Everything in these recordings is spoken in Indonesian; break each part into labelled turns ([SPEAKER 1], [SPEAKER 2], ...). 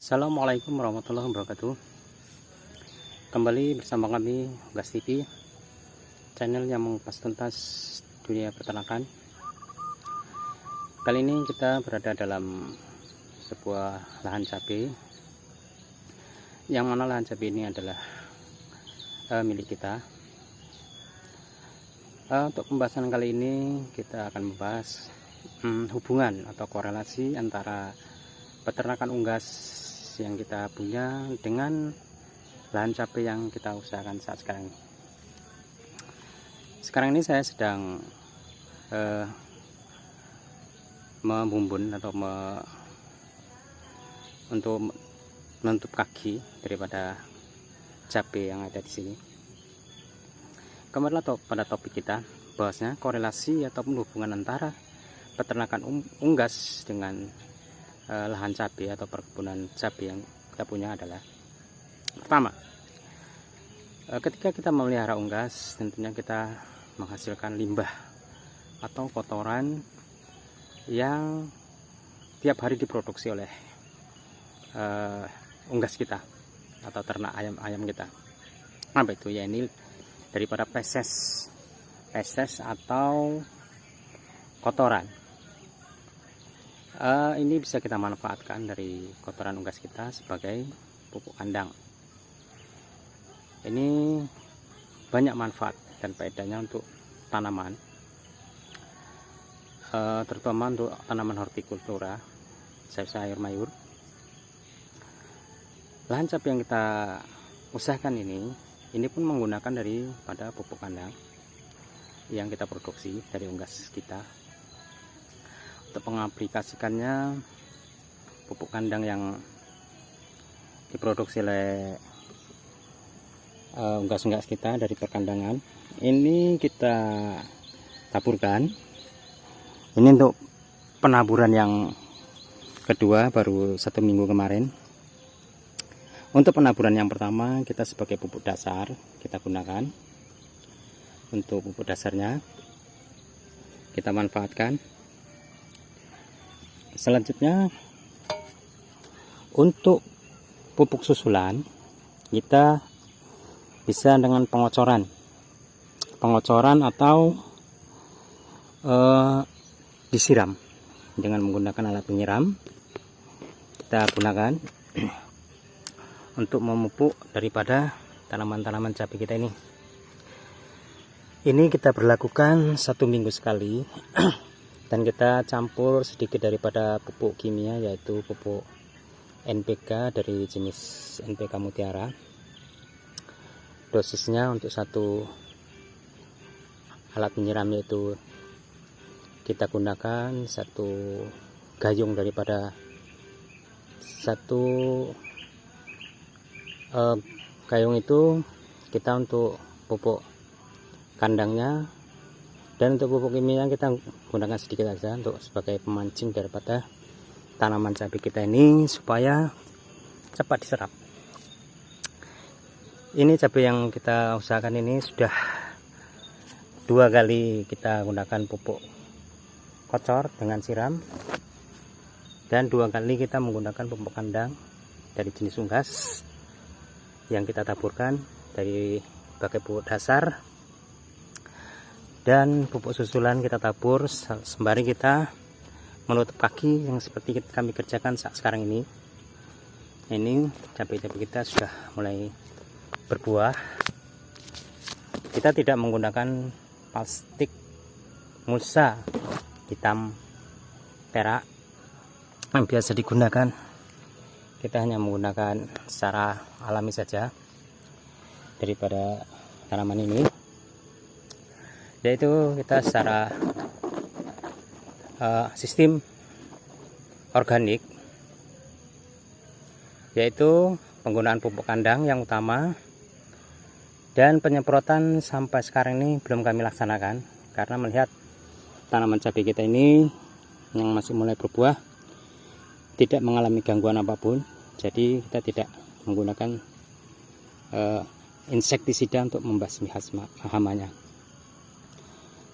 [SPEAKER 1] Assalamualaikum warahmatullahi wabarakatuh. Kembali bersama kami Gas TV, channel yang mengupas tuntas dunia peternakan. Kali ini kita berada dalam sebuah lahan cabai, yang mana lahan cabai ini adalah milik kita. Untuk pembahasan kali ini kita akan membahas hubungan atau korelasi antara peternakan unggas yang kita punya dengan lahan cabai yang kita usahakan saat sekarang ini. Sekarang ini saya sedang membumbun atau untuk menutup kaki daripada cabai yang ada di sini. Kembali pada topik kita, bahwasanya korelasi ataupun hubungan antara peternakan unggas dengan lahan cabai atau perkebunan cabai yang kita punya adalah, pertama, ketika kita memelihara unggas, tentunya kita menghasilkan limbah atau kotoran yang tiap hari diproduksi oleh unggas kita atau ternak ayam kita. Apa itu? Ya, ini daripada feses atau kotoran. Ini bisa kita manfaatkan dari kotoran unggas kita sebagai pupuk kandang. Ini banyak manfaat dan faedahnya untuk tanaman, terutama untuk tanaman hortikultura, sayur mayur. Lahan cabai yang kita usahakan ini pun menggunakan daripada pupuk kandang yang kita produksi dari unggas kita. Untuk mengaplikasikannya, pupuk kandang yang diproduksi oleh unggas-unggas kita dari perkandangan ini kita taburkan. Ini untuk penaburan yang kedua, baru 1 minggu kemarin. Untuk penaburan yang pertama, kita sebagai pupuk dasar kita gunakan. Untuk pupuk dasarnya kita manfaatkan. Selanjutnya, untuk pupuk susulan kita bisa dengan pengocoran atau disiram dengan menggunakan alat penyiram. Kita gunakan untuk memupuk daripada tanaman-tanaman cabai kita ini. Ini kita berlakukan 1 minggu sekali. Dan kita campur sedikit daripada pupuk kimia, yaitu pupuk NPK dari jenis NPK Mutiara. Dosisnya untuk satu alat penyiram yaitu kita gunakan 1 gayung daripada gayung itu kita untuk pupuk kandangnya. Dan untuk pupuk kimia kita gunakan sedikit saja untuk sebagai pemancing daripada tanaman cabai kita ini supaya cepat diserap. Ini cabai yang kita usahakan ini sudah 2 kali kita gunakan pupuk kocor dengan siram, dan 2 kali kita menggunakan pupuk kandang dari jenis unggas yang kita taburkan dari pakai pupuk dasar. Dan pupuk susulan kita tabur sembari kita menutup kaki yang seperti kami kerjakan saat sekarang ini. Ini cabai-cabai kita sudah mulai berbuah. Kita tidak menggunakan plastik mulsa hitam perak yang biasa digunakan. Kita hanya menggunakan secara alami saja daripada tanaman ini, yaitu kita secara sistem organik, yaitu penggunaan pupuk kandang yang utama, dan penyemprotan sampai sekarang ini belum kami laksanakan karena melihat tanaman cabai kita ini yang masih mulai berbuah tidak mengalami gangguan apapun, jadi kita tidak menggunakan insektisida untuk membasmi hamanya.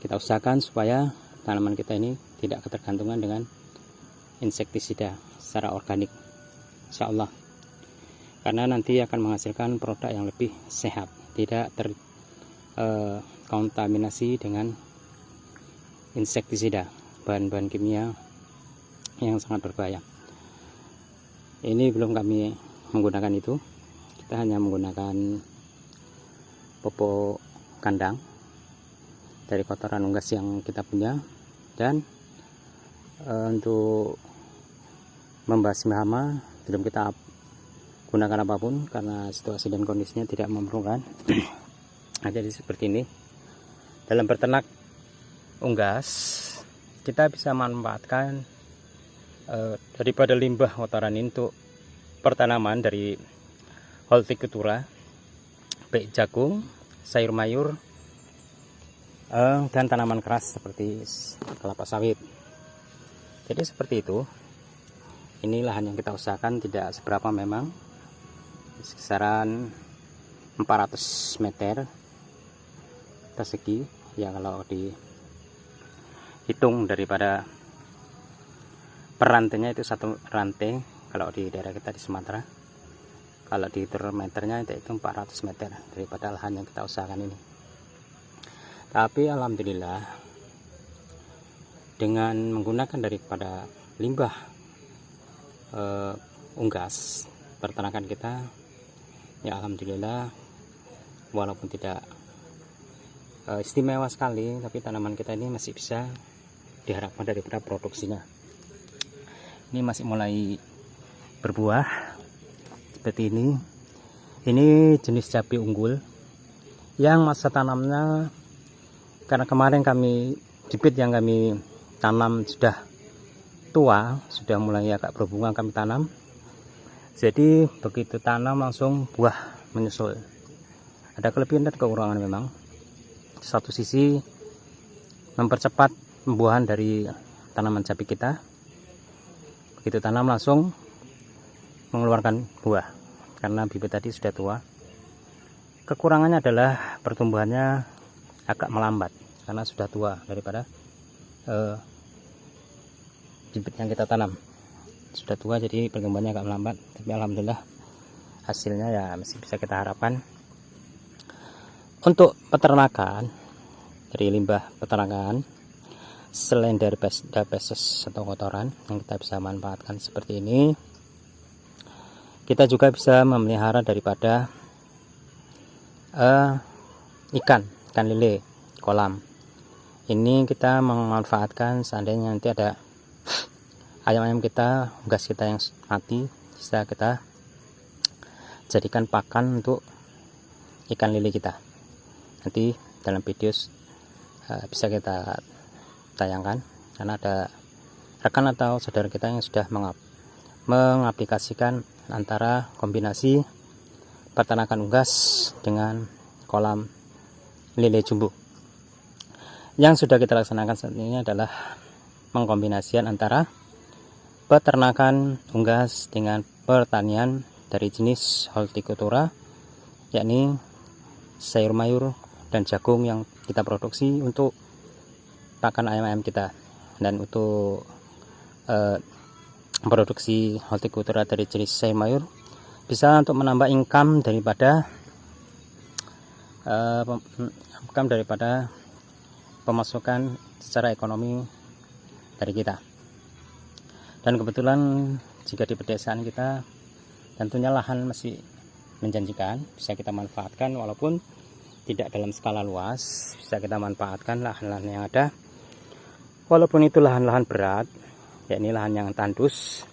[SPEAKER 1] Kita usahakan supaya tanaman kita ini tidak ketergantungan dengan insektisida secara organik. insya Allah, karena nanti akan menghasilkan produk yang lebih sehat, tidak terkontaminasi dengan insektisida, bahan-bahan kimia yang sangat berbahaya. Ini belum kami menggunakan itu, kita hanya menggunakan pupuk kandang dari kotoran unggas yang kita punya, dan untuk membasmi hama belum kita gunakan apapun karena situasi dan kondisinya tidak memerlukan. Nah, jadi seperti ini. Dalam berternak unggas kita bisa manfaatkan daripada limbah kotoran ini untuk pertanaman dari hortikultura, baik jagung, sayur mayur, dan tanaman keras seperti kelapa sawit. Jadi seperti itu. Ini lahan yang kita usahakan tidak seberapa memang, kisaran 400 meter persegi ya, kalau dihitung daripada perantainya itu satu rantai kalau di daerah kita di Sumatera. Kalau di meternya itu 400 meter daripada lahan yang kita usahakan ini. Tapi alhamdulillah dengan menggunakan daripada limbah unggas peternakan kita, ya alhamdulillah walaupun tidak istimewa sekali, tapi tanaman kita ini masih bisa diharapkan daripada produksinya. Ini masih mulai berbuah seperti ini. Ini jenis cabai unggul yang masa tanamnya, karena kemarin bibit yang kami tanam sudah tua, sudah mulai agak berbunga kami tanam. Jadi begitu tanam langsung buah menyusul. Ada kelebihan dan kekurangan memang. Satu sisi mempercepat pembuahan dari tanaman cabai kita. Begitu tanam langsung mengeluarkan buah karena bibit tadi sudah tua. Kekurangannya adalah pertumbuhannya agak melambat karena sudah tua daripada bibit yang kita tanam. Sudah tua jadi perkembangannya agak melambat, tapi alhamdulillah hasilnya ya masih bisa kita harapkan. Untuk peternakan, dari limbah peternakan, selain dari feses atau kotoran yang kita bisa manfaatkan seperti ini, kita juga bisa memelihara daripada ikan lele kolam. Ini kita memanfaatkan seandainya nanti ada ayam-ayam kita, unggas kita yang mati, bisa kita jadikan pakan untuk ikan lele kita. Nanti dalam video bisa kita tayangkan, karena ada rekan atau saudara kita yang sudah mengaplikasikan antara kombinasi peternakan unggas dengan kolam lele jumbo. Yang sudah kita laksanakan saat ini adalah mengkombinasikan antara peternakan unggas dengan pertanian dari jenis hortikultura, yakni sayur mayur dan jagung yang kita produksi untuk pakan ayam-ayam kita. Dan untuk produksi hortikultura dari jenis sayur mayur bisa untuk menambah income daripada pemasukan secara ekonomi dari kita. Dan kebetulan jika di pedesaan kita tentunya lahan masih menjanjikan, bisa kita manfaatkan walaupun tidak dalam skala luas. Bisa kita manfaatkan lahan-lahan yang ada, walaupun itu lahan-lahan berat, yakni lahan yang tandus,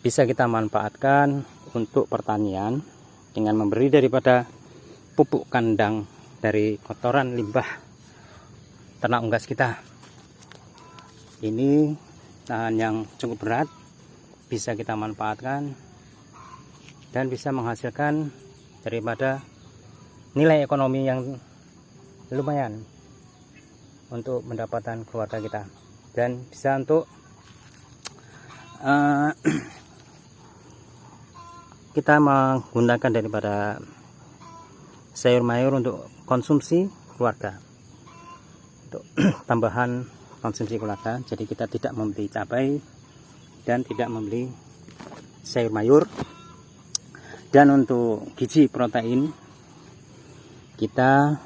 [SPEAKER 1] bisa kita manfaatkan untuk pertanian dengan memberi daripada pupuk kandang dari kotoran limbah ternak unggas kita. Ini lahan yang cukup berat, bisa kita manfaatkan dan bisa menghasilkan daripada nilai ekonomi yang lumayan untuk pendapatan keluarga kita, dan bisa untuk kita menggunakan daripada sayur mayur untuk konsumsi keluarga, untuk tambahan konsumsi keluarga. Jadi kita tidak membeli cabai dan tidak membeli sayur mayur. Dan untuk gizi protein kita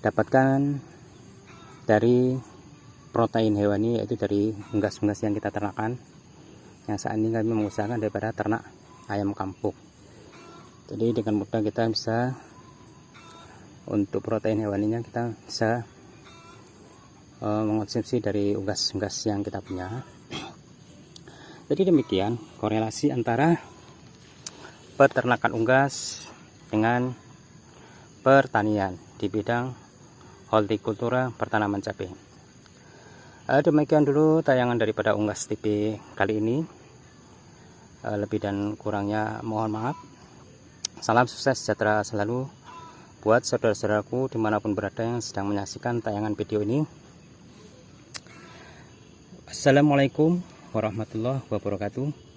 [SPEAKER 1] dapatkan dari protein hewani, yaitu dari unggas-unggas yang kita ternakan, yang saat ini kami mengusahakan daripada ternak ayam kampung. Jadi dengan mudah kita bisa, untuk protein hewaninya kita bisa mengonsumsi dari unggas-unggas yang kita punya. Jadi demikian korelasi antara peternakan unggas dengan pertanian di bidang hortikultura pertanaman cabai. Demikian dulu tayangan daripada Unggas TV kali ini. Lebih dan kurangnya mohon maaf. Salam sukses sejahtera selalu buat saudara-saudaraku dimanapun berada yang sedang menyaksikan tayangan video ini. Assalamualaikum warahmatullahi wabarakatuh.